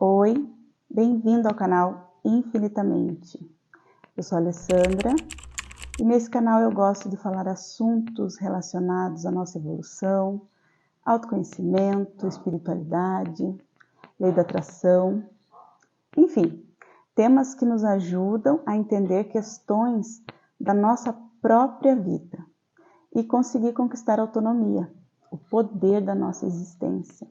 Oi, bem-vindo ao canal Infinitamente. Eu sou a Alessandra e nesse canal eu gosto de falar assuntos relacionados à nossa evolução, autoconhecimento, espiritualidade, lei da atração, enfim, temas que nos ajudam a entender questões da nossa própria vida e conseguir conquistar a autonomia, o poder da nossa existência.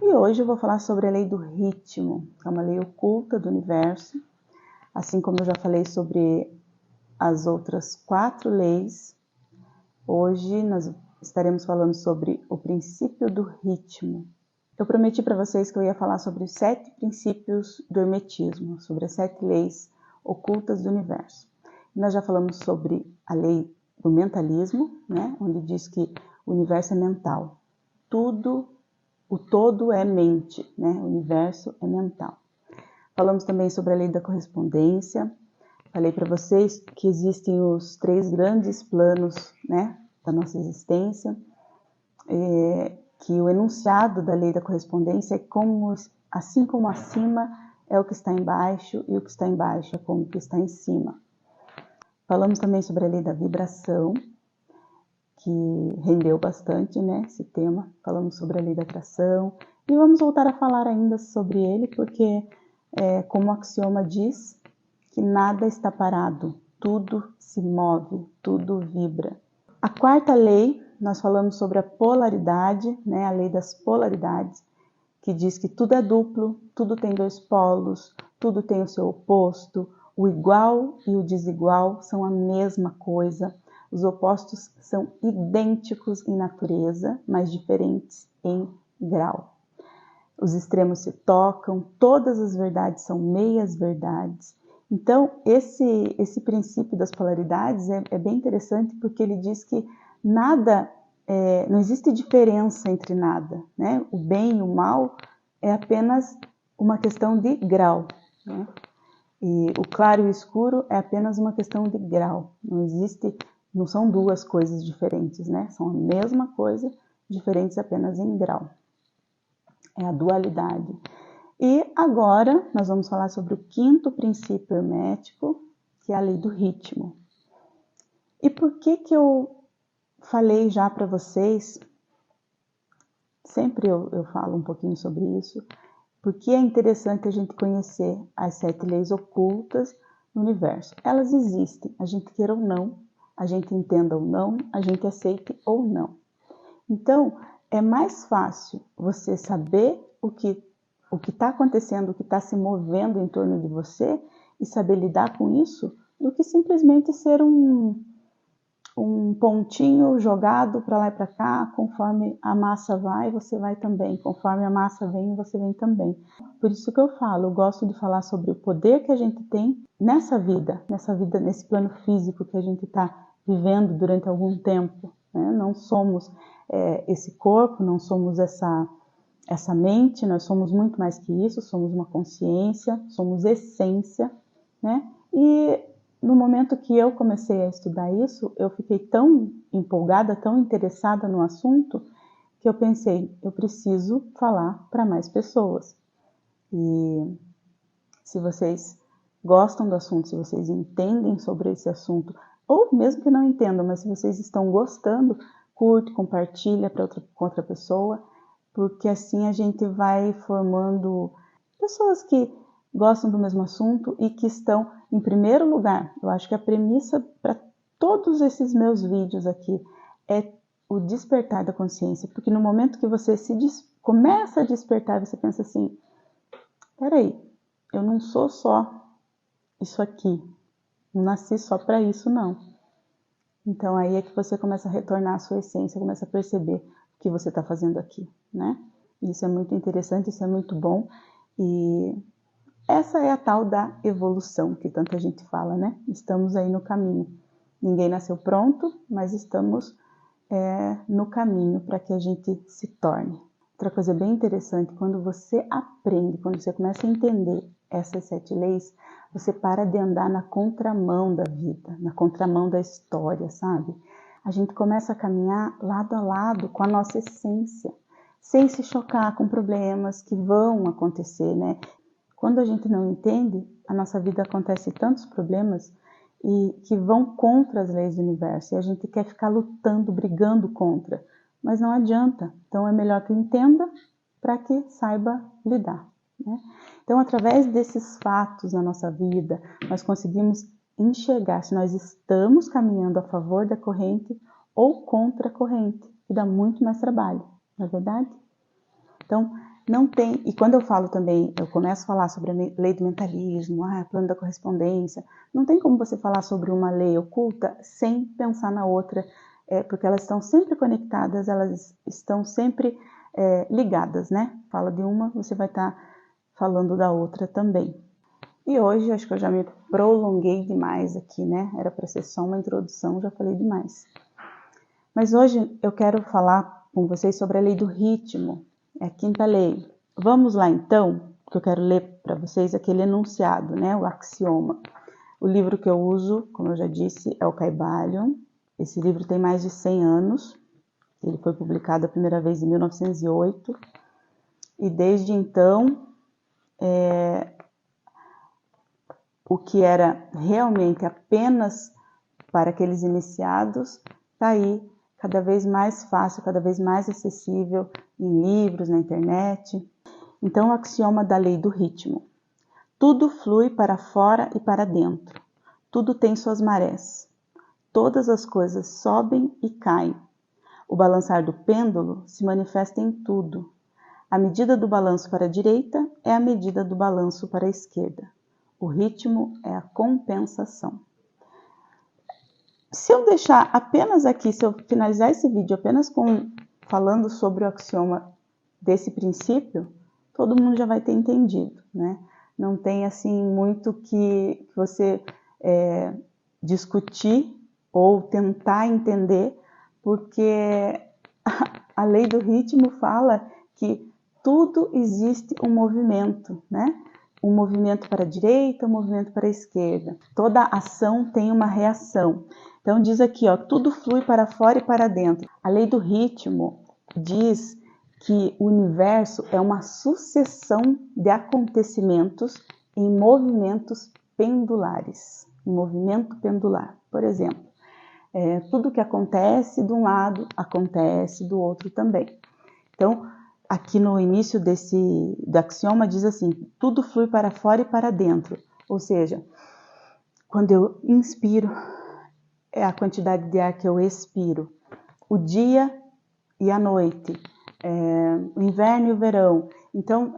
E hoje eu vou falar sobre a lei do ritmo, que é uma lei oculta do universo, assim como eu já falei sobre as outras 4 leis. Hoje nós estaremos falando sobre o princípio do ritmo. Eu prometi para vocês que eu ia falar sobre os 7 princípios do hermetismo, sobre as 7 leis ocultas do universo. Nós já falamos sobre a lei do mentalismo, né, onde diz que o universo é mental. O todo é mente, né? O universo é mental. Falamos também sobre a lei da correspondência. Falei para vocês que existem os 3 grandes planos, né, da nossa existência, que o enunciado da lei da correspondência é como, assim como acima é o que está embaixo e o que está embaixo é como o que está em cima. Falamos também sobre a lei da vibração, que rendeu bastante, né, esse tema. Falamos sobre a lei da atração e vamos voltar a falar ainda sobre ele, porque, como o axioma diz, que nada está parado, tudo se move, tudo vibra. A 4ª lei, nós falamos sobre a polaridade, né, a lei das polaridades, que diz que tudo é duplo, tudo tem 2 polos, tudo tem o seu oposto, o igual e o desigual são a mesma coisa. Os opostos são idênticos em natureza, mas diferentes em grau. Os extremos se tocam, todas as verdades são meias verdades. Então, esse princípio das polaridades é bem interessante, porque ele diz que nada, não existe diferença entre nada, né? O bem e o mal é apenas uma questão de grau, né? E o claro e o escuro é apenas uma questão de grau. Não são 2 coisas diferentes, né? São a mesma coisa, diferentes apenas em grau. É a dualidade. E agora nós vamos falar sobre o 5º princípio hermético, que é a lei do ritmo. E por que eu falei já para vocês, sempre eu falo um pouquinho sobre isso, porque é interessante a gente conhecer as 7 leis ocultas no universo. Elas existem, a gente queira ou não, a gente entenda ou não, a gente aceite ou não. Então, é mais fácil você saber o que está acontecendo, o que está se movendo em torno de você e saber lidar com isso, do que simplesmente ser um pontinho jogado para lá e para cá. Conforme a massa vai, você vai também. Conforme a massa vem, você vem também. Por isso que eu gosto de falar sobre o poder que a gente tem nessa vida, nesse plano físico que a gente está vivendo durante algum tempo, né? Não somos esse corpo, não somos essa mente, nós somos muito mais que isso, somos uma consciência, somos essência, né? E no momento que eu comecei a estudar isso, eu fiquei tão empolgada, tão interessada no assunto, que eu pensei, eu preciso falar para mais pessoas. E se vocês gostam do assunto, se vocês entendem sobre esse assunto, ou mesmo que não entendam, mas se vocês estão gostando, curte, compartilha com outra pessoa, porque assim a gente vai formando pessoas que gostam do mesmo assunto e que estão em primeiro lugar. Eu acho que a premissa para todos esses meus vídeos aqui é o despertar da consciência, porque no momento que você começa a despertar, você pensa assim, peraí, eu não sou só isso aqui, não nasci só para isso, não. Então aí é que você começa a retornar à sua essência, começa a perceber o que você está fazendo aqui, né? Isso é muito interessante, isso é muito bom. E essa é a tal da evolução que tanta gente fala, né? Estamos aí no caminho. Ninguém nasceu pronto, mas estamos no caminho para que a gente se torne. Outra coisa bem interessante, quando você aprende, quando você começa a entender essas 7 leis, você para de andar na contramão da vida, na contramão da história, sabe? A gente começa a caminhar lado a lado com a nossa essência, sem se chocar com problemas que vão acontecer, né? Quando a gente não entende, a nossa vida acontece tantos problemas e que vão contra as leis do universo, e a gente quer ficar lutando, brigando contra, mas não adianta. Então é melhor que entenda para que saiba lidar, né? Então, através desses fatos na nossa vida, nós conseguimos enxergar se nós estamos caminhando a favor da corrente ou contra a corrente, que dá muito mais trabalho, não é verdade? Então, não tem, e quando eu falo também, eu começo a falar sobre a lei do mentalismo, plano da correspondência, não tem como você falar sobre uma lei oculta sem pensar na outra, porque elas estão sempre conectadas, elas estão sempre ligadas, né? Fala de uma, você vai estar falando da outra também. E hoje, acho que eu já me prolonguei demais aqui, né? Era para ser só uma introdução, já falei demais. Mas hoje eu quero falar com vocês sobre a lei do ritmo, é a 5ª lei. Vamos lá então, que eu quero ler para vocês aquele enunciado, né? O axioma. O livro que eu uso, como eu já disse, é o Kybalion. Esse livro tem mais de 100 anos. Ele foi publicado a primeira vez em 1908. E desde então, o que era realmente apenas para aqueles iniciados, está aí cada vez mais fácil, cada vez mais acessível em livros, na internet. Então, o axioma da lei do ritmo. Tudo flui para fora e para dentro. Tudo tem suas marés. Todas as coisas sobem e caem. O balançar do pêndulo se manifesta em tudo. A medida do balanço para a direita é a medida do balanço para a esquerda. O ritmo é a compensação. Se eu deixar apenas aqui, se eu finalizar esse vídeo apenas falando sobre o axioma desse princípio, todo mundo já vai ter entendido, né? Não tem assim muito que você discutir ou tentar entender, porque a lei do ritmo fala que tudo existe um movimento, né? Um movimento para a direita, um movimento para a esquerda. Toda ação tem uma reação. Então diz aqui, ó, tudo flui para fora e para dentro. A lei do ritmo diz que o universo é uma sucessão de acontecimentos em movimentos pendulares. Um movimento pendular. Por exemplo, tudo que acontece de um lado, acontece do outro também. Então, aqui no início do axioma diz assim, tudo flui para fora e para dentro. Ou seja, quando eu inspiro, é a quantidade de ar que eu expiro. O dia e a noite, o inverno e o verão. Então,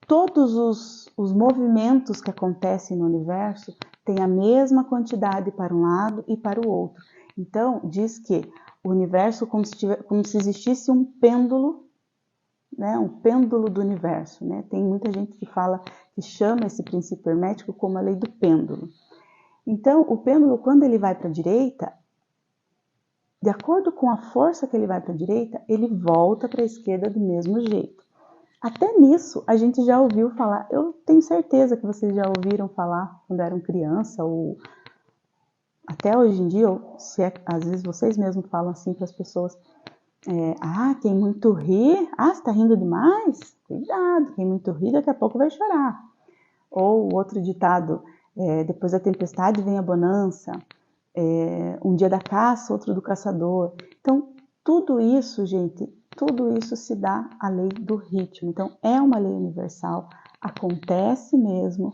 todos os movimentos que acontecem no universo têm a mesma quantidade para um lado e para o outro. Então, diz que o universo como se existisse um pêndulo, né? Um pêndulo do universo, né? Tem muita gente que chama esse princípio hermético como a lei do pêndulo. Então, o pêndulo, quando ele vai para a direita, de acordo com a força que ele vai para a direita, ele volta para a esquerda do mesmo jeito. Até nisso, a gente já ouviu falar, eu tenho certeza que vocês já ouviram falar quando eram criança, ou até hoje em dia, ou às vezes vocês mesmos falam assim para as pessoas, quem muito ri, você está rindo demais? Cuidado, quem muito ri daqui a pouco vai chorar. Ou outro ditado, depois da tempestade vem a bonança, um dia da caça, outro do caçador. Então, tudo isso, gente, tudo isso se dá à lei do ritmo. Então, é uma lei universal, acontece mesmo,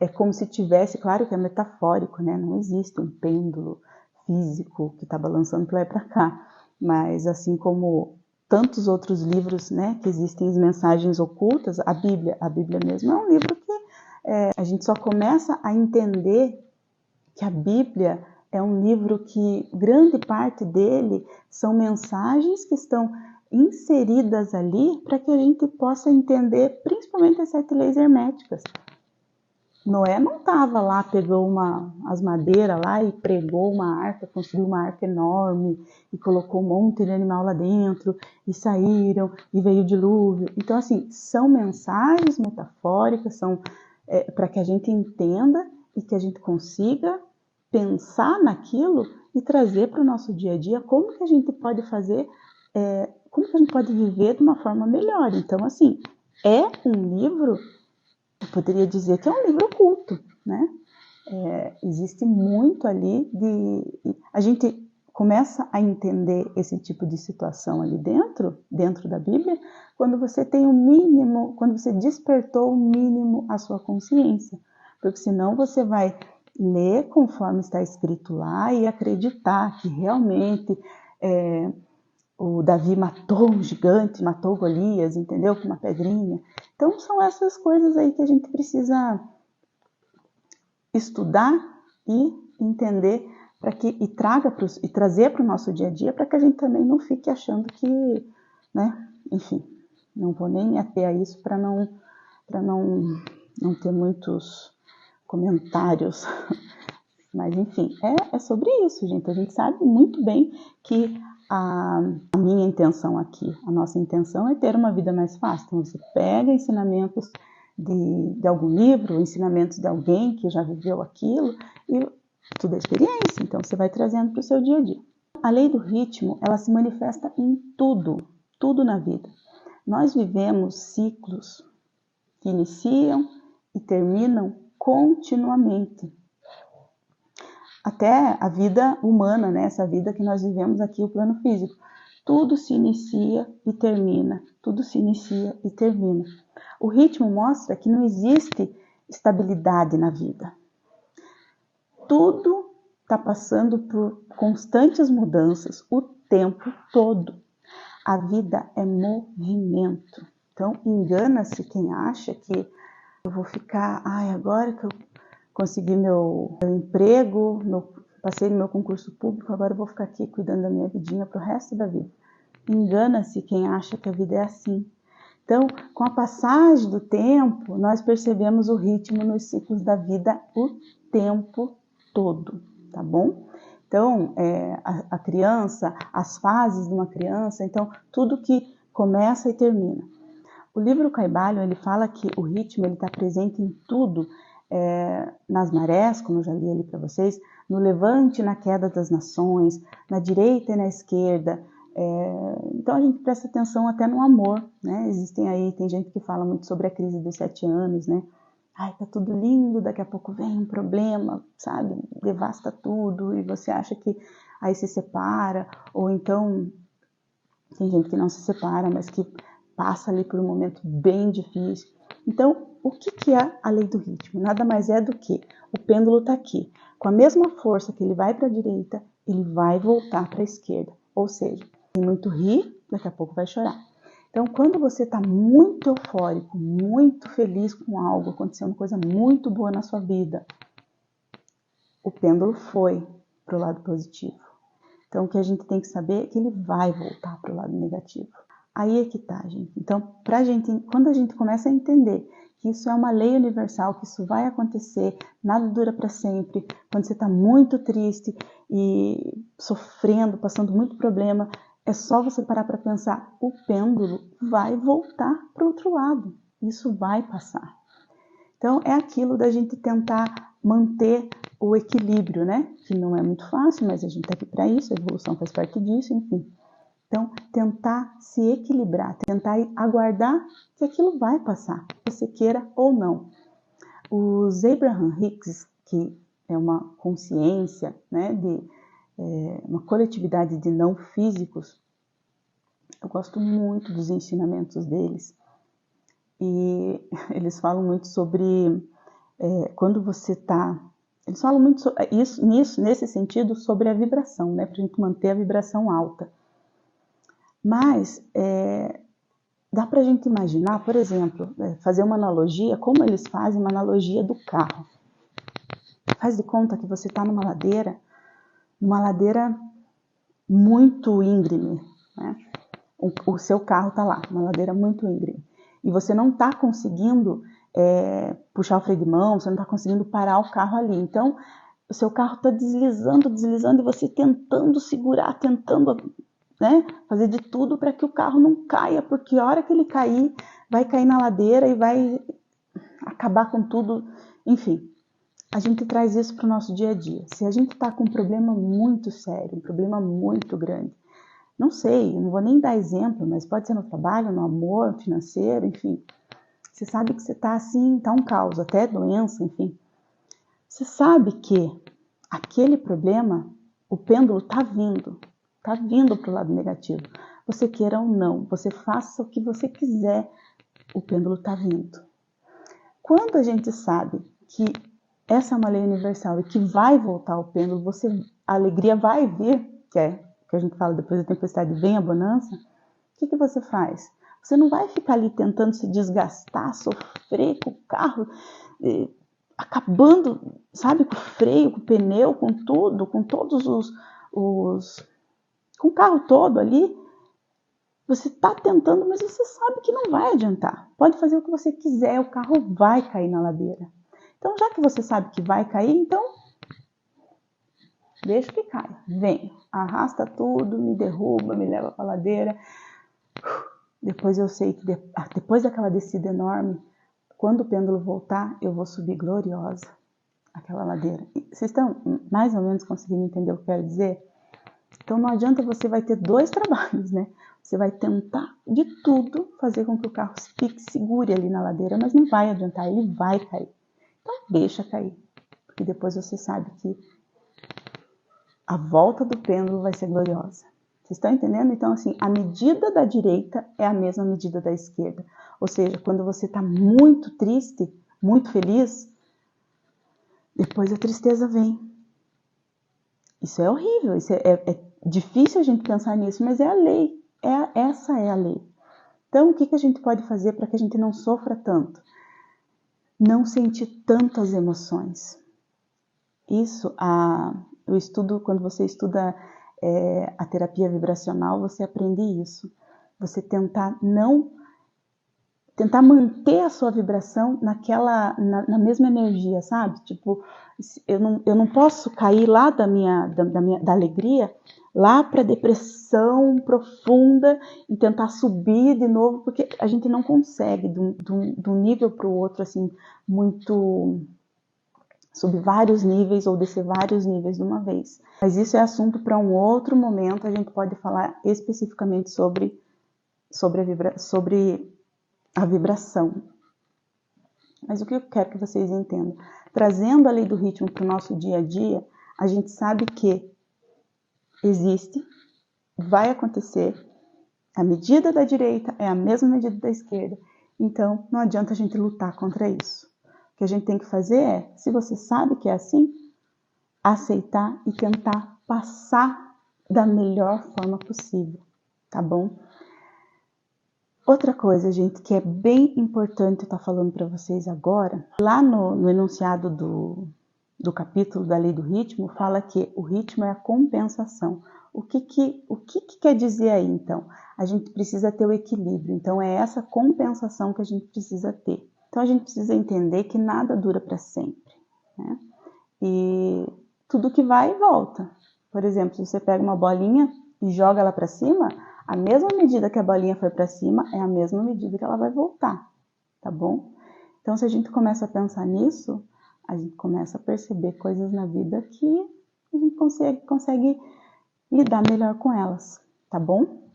é como se tivesse, claro que é metafórico, né? Não existe um pêndulo físico que está balançando para lá e para cá, mas assim como tantos outros livros, né, que existem as mensagens ocultas, a Bíblia mesmo é um livro que a gente só começa a entender que a Bíblia é um livro que grande parte dele são mensagens que estão inseridas ali para que a gente possa entender principalmente as 7 leis herméticas. Noé não estava lá, pegou as madeiras lá e pregou uma arca, construiu uma arca enorme e colocou um monte de animal lá dentro e saíram e veio o dilúvio. Então, assim, são mensagens metafóricas, são para que a gente entenda e que a gente consiga pensar naquilo e trazer para o nosso dia a dia como que a gente pode fazer, como que a gente pode viver de uma forma melhor. Então, assim, é um livro, eu poderia dizer que é um livro oculto, né? Existe muito ali a gente começa a entender esse tipo de situação ali dentro da Bíblia, quando você tem o mínimo, quando você despertou o mínimo a sua consciência, porque senão você vai ler conforme está escrito lá e acreditar que realmente o Davi matou um gigante, matou Golias, entendeu? Com uma pedrinha. Então são essas coisas aí que a gente precisa estudar e entender e trazer para o nosso dia a dia, para que a gente também não fique achando que, né? Enfim, não vou nem me ater a isso para não ter muitos comentários. Mas enfim, é sobre isso, gente. A gente sabe muito bem que a minha intenção aqui, a nossa intenção é ter uma vida mais fácil. Então você pega ensinamentos de algum livro, ensinamentos de alguém que já viveu aquilo e tudo é experiência, então você vai trazendo para o seu dia a dia. A lei do ritmo, ela se manifesta em tudo na vida. Nós vivemos ciclos que iniciam e terminam continuamente. Até a vida humana, né? Essa vida que nós vivemos aqui, o plano físico. Tudo se inicia e termina. Tudo se inicia e termina. O ritmo mostra que não existe estabilidade na vida. Tudo está passando por constantes mudanças o tempo todo. A vida é movimento. Então, engana-se quem acha que eu vou ficar, agora que eu consegui meu emprego, passei no meu concurso público, agora eu vou ficar aqui cuidando da minha vidinha para o resto da vida. Engana-se quem acha que a vida é assim. Então, com a passagem do tempo, nós percebemos o ritmo nos ciclos da vida o tempo todo, tá bom? Então, a criança, as fases de uma criança, então, tudo que começa e termina. O livro Caibalho, ele fala que o ritmo está presente em tudo, nas marés, como eu já li ali para vocês, no levante e na queda das nações, na direita e na esquerda. Então a gente presta atenção até no amor, né? Tem gente que fala muito sobre a crise dos 7 anos, né? Ai, tá tudo lindo, daqui a pouco vem um problema, sabe? Devasta tudo e você acha que aí se separa, ou então tem gente que não se separa, mas que passa ali por um momento bem difícil. Então, o que é a lei do ritmo? Nada mais é do que o pêndulo está aqui. Com a mesma força que ele vai para a direita, ele vai voltar para a esquerda. Ou seja, tem muito rir, daqui a pouco vai chorar. Então, quando você está muito eufórico, muito feliz com algo, aconteceu uma coisa muito boa na sua vida, o pêndulo foi para o lado positivo. Então, o que a gente tem que saber é que ele vai voltar para o lado negativo. Aí é que tá, gente. Então, quando a gente começa a entender que isso é uma lei universal, que isso vai acontecer, nada dura para sempre, quando você está muito triste e sofrendo, passando muito problema, é só você parar para pensar, o pêndulo vai voltar para o outro lado, isso vai passar. Então, é aquilo da gente tentar manter o equilíbrio, né? Que não é muito fácil, mas a gente está aqui para isso, a evolução faz parte disso, enfim. Então, tentar se equilibrar, tentar aguardar que aquilo vai passar, você queira ou não. Os Abraham Hicks, que é uma consciência, né, uma coletividade de não físicos, eu gosto muito dos ensinamentos deles. E eles falam muito sobre quando você está... Eles falam muito nesse sentido sobre a vibração, né, para a gente manter a vibração alta. Mas dá para a gente imaginar, por exemplo, fazer uma analogia, como eles fazem uma analogia do carro. Faz de conta que você está numa ladeira muito íngreme, né? O seu carro está lá, uma ladeira muito íngreme. E você não está conseguindo puxar o freio de mão, você não está conseguindo parar o carro ali. Então, o seu carro está deslizando, deslizando, e você tentando segurar, tentando, né, fazer de tudo para que o carro não caia, porque a hora que ele cair, vai cair na ladeira e vai acabar com tudo. Enfim, a gente traz isso para o nosso dia a dia. Se a gente está com um problema muito sério, um problema muito grande, não sei, eu não vou nem dar exemplo, mas pode ser no trabalho, no amor, financeiro, enfim. Você sabe que você está assim, está um caos, até doença, enfim. Você sabe que aquele problema, o pêndulo está vindo para o lado negativo. Você queira ou não, você faça o que você quiser, o pêndulo está vindo. Quando a gente sabe que essa é uma lei universal e que vai voltar o pêndulo, a alegria vai vir, que é que a gente fala depois da tempestade, vem a bonança, o que você faz? Você não vai ficar ali tentando se desgastar, sofrer com o carro, acabando, sabe, com o freio, com o pneu, com tudo, com todos com o carro todo ali. Você está tentando, mas você sabe que não vai adiantar. Pode fazer o que você quiser, o carro vai cair na ladeira. Então, já que você sabe que vai cair, então deixa que caia. Vem, arrasta tudo, me derruba, me leva para a ladeira. Depois eu sei que depois daquela descida enorme, quando o pêndulo voltar, eu vou subir gloriosa aquela ladeira. Vocês estão mais ou menos conseguindo entender o que eu quero dizer? Então não adianta, você vai ter dois trabalhos, né? Você vai tentar de tudo fazer com que o carro fique segure ali na ladeira, mas não vai adiantar, ele vai cair. Então deixa cair, porque depois você sabe que a volta do pêndulo vai ser gloriosa. Vocês estão entendendo? Então, assim, a medida da direita é a mesma medida da esquerda. Ou seja, quando você está muito triste, muito feliz, depois a tristeza vem. Isso é horrível, isso é difícil a gente pensar nisso, mas é a lei. Essa é a lei. Então, o que a gente pode fazer para que a gente não sofra tanto? Não sentir tantas emoções. Isso, eu estudo, quando você estuda a terapia vibracional, você aprende isso. Você tentar manter a sua vibração na mesma energia, sabe? Tipo, eu não posso cair lá da alegria lá para depressão profunda e tentar subir de novo, porque a gente não consegue de um nível para o outro, assim, muito subir vários níveis ou descer vários níveis de uma vez. Mas isso é assunto para um outro momento, a gente pode falar especificamente sobre a vibração. Mas o que eu quero que vocês entendam? Trazendo a lei do ritmo para o nosso dia a dia, a gente sabe que existe, vai acontecer, a medida da direita é a mesma medida da esquerda, então não adianta a gente lutar contra isso. O que a gente tem que fazer é, se você sabe que é assim, aceitar e tentar passar da melhor forma possível, tá bom? Outra coisa, gente, que é bem importante eu estar falando para vocês agora, lá no enunciado do capítulo da lei do ritmo, fala que o ritmo é a compensação. O que quer dizer aí, então? A gente precisa ter o equilíbrio, então é essa compensação que a gente precisa ter. Então a gente precisa entender que nada dura para sempre, né? E tudo que vai, volta. Por exemplo, se você pega uma bolinha e joga ela para cima, a mesma medida que a bolinha foi para cima é a mesma medida que ela vai voltar, tá bom? Então, se a gente começa a pensar nisso, a gente começa a perceber coisas na vida que a gente consegue lidar melhor com elas, tá bom?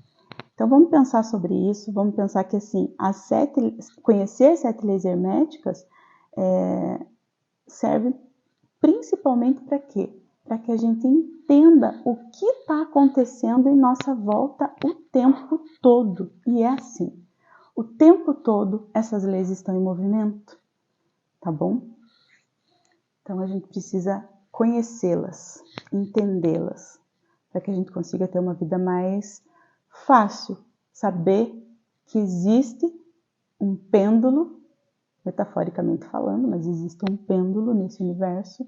Então, vamos pensar sobre isso, vamos pensar que, assim, conhecer 7 leis herméticas serve principalmente para quê? Para que a gente entenda o que está acontecendo em nossa volta o tempo todo. E é assim, o tempo todo essas leis estão em movimento, tá bom? Então a gente precisa conhecê-las, entendê-las, para que a gente consiga ter uma vida mais fácil, saber que existe um pêndulo, metaforicamente falando, mas existe um pêndulo nesse universo,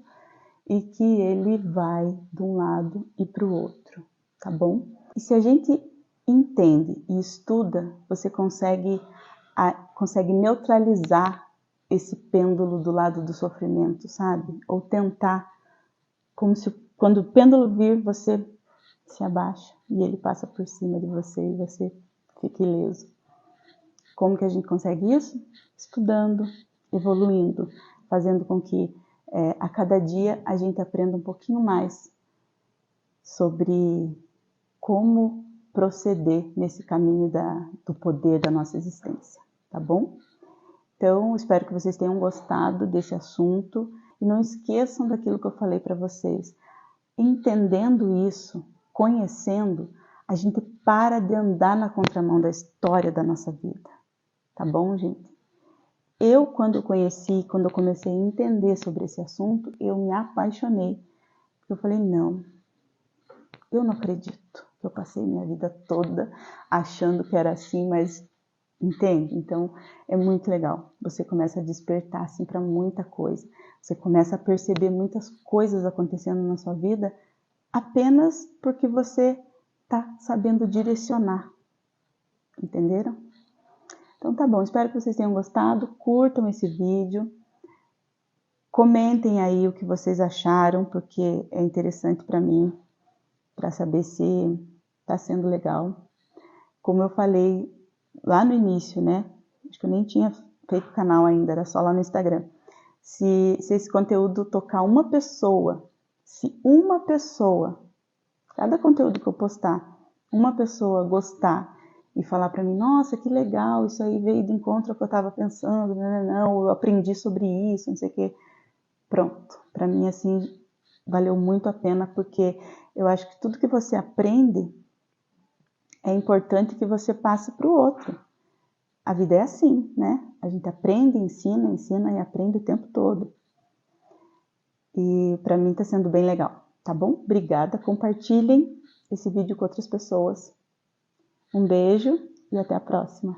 e que ele vai de um lado e para o outro, tá bom? E se a gente entende e estuda, você consegue neutralizar esse pêndulo do lado do sofrimento, sabe? Ou tentar, como se quando o pêndulo vir, você se abaixa e ele passa por cima de você e você fica ileso. Como que a gente consegue isso? Estudando, evoluindo, fazendo com que a cada dia a gente aprenda um pouquinho mais sobre como proceder nesse caminho do poder da nossa existência, tá bom? Então, espero que vocês tenham gostado desse assunto e não esqueçam daquilo que eu falei para vocês. Entendendo isso, conhecendo, a gente para de andar na contramão da história da nossa vida, tá bom, gente? Quando eu comecei a entender sobre esse assunto, eu me apaixonei. Eu falei, não, eu não acredito que eu passei minha vida toda achando que era assim, mas entende? Então, é muito legal. Você começa a despertar assim para muita coisa. Você começa a perceber muitas coisas acontecendo na sua vida apenas porque você está sabendo direcionar. Entenderam? Então tá bom, espero que vocês tenham gostado. Curtam esse vídeo. Comentem aí o que vocês acharam, porque é interessante para mim, para saber se está sendo legal. Como eu falei lá no início, né? Acho que eu nem tinha feito canal ainda, era só lá no Instagram. Se esse conteúdo tocar uma pessoa, se uma pessoa, cada conteúdo que eu postar, uma pessoa gostar e falar para mim, nossa, que legal, isso aí veio de encontro ao que eu estava pensando, não, eu aprendi sobre isso, não sei o quê. Pronto, para mim assim, valeu muito a pena, porque eu acho que tudo que você aprende é importante que você passe para o outro. A vida é assim, né? A gente aprende, ensina e aprende o tempo todo. E para mim tá sendo bem legal, tá bom? Obrigada, compartilhem esse vídeo com outras pessoas. Um beijo e até a próxima.